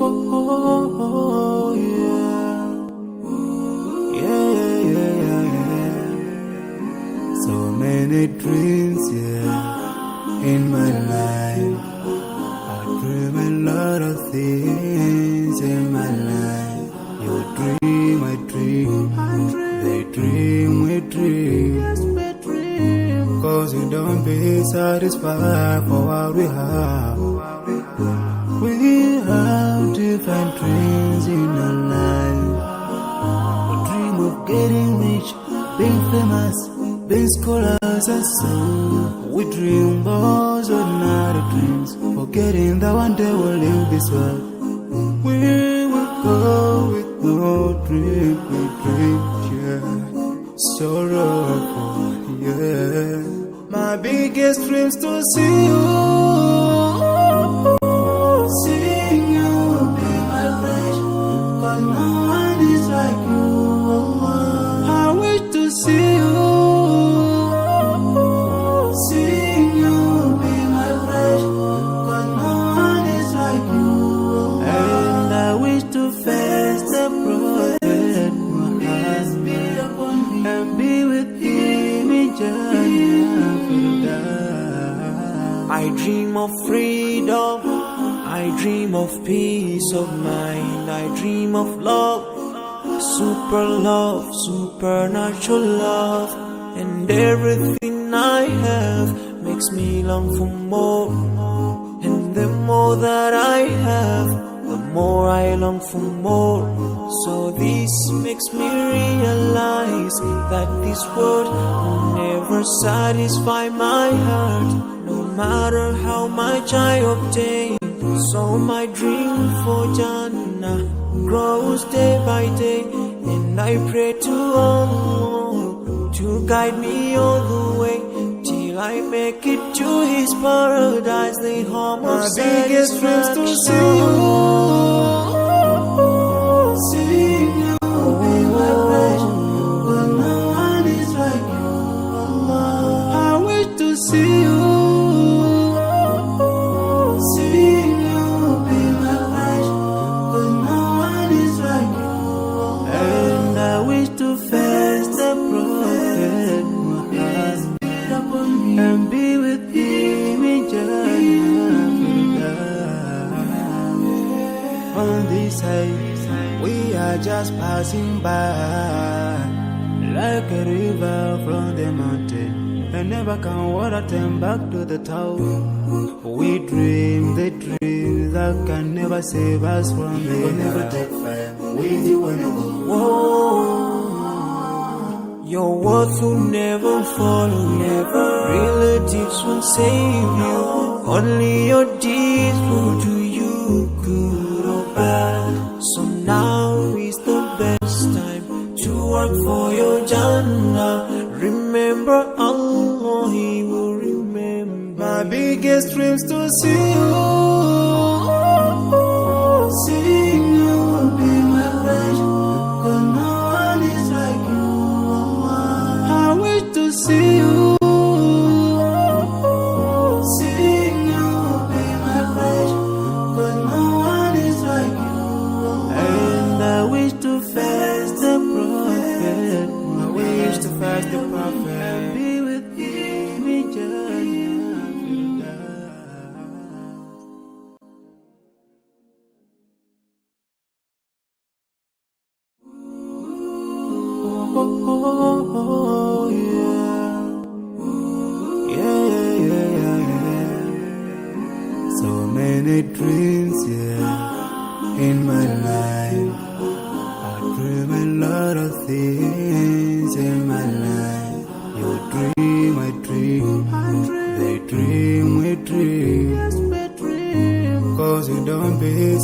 Oh, yeah. Yeah, yeah, yeah, yeah. So many dreams, yeah, in my life. I dream a lot of things in my life. You dream, I dream. They dream, we dream. Cause we don't be satisfied for what we have. We have different dreams in our life. We dream of getting rich, being famous, being scholars and so. We dream those ordinary dreams, forgetting that one day we'll leave this world. We will go with no dream, we dream, yeah. Sorrowful, yeah. My biggest dreams to see you. Seeing you be my flesh, cause no one is like you. I wish to see you. Seeing you be my flesh, cause no one is like you. And I wish to face the prophet Muhammad and be with him in Jhatpat. I dream of freedom, I dream of peace of mind, I dream of love, supernatural love, and everything I have makes me long for more. And the more that I have, the more I long for more. So this makes me realize that this world will never satisfy my heart, no matter how much I obtain. So my dream for Jannah grows day by day, and I pray to Allah to guide me all the way till I make it to His paradise, the home of my biggest dreams to see you. Seeing you be my flesh, but no one is like you. I wish to see you. Seeing you be my flesh, but no one is like you. And I wish to face the prophet Muhammad and be with him in Jhatpat. On this side, we are just passing by, like a river from the mountain, and never can water turn back to the town. We dream the dream that can never save us from the we'll never take fire with you when you go. Whoa. Your words will never follow, never. Relatives won't save you, only your deeds will do you good or bad. So now is the best time to work for your Jannah. Remember Allah, He will remember. My biggest dreams to see you. Seeing you be my flesh, cause no one is like you. I wish to see you. Seeing you be my flesh, cause no one is like you. And I wish to face the prophet. I wish to face the prophet and be with him in Jhatpat. Oh, yeah. Yeah, yeah, yeah, yeah. So many dreams, yeah, in my life. I dream a lot of things in my life. You dream, I dream. They dream, we dream. Cause you don't be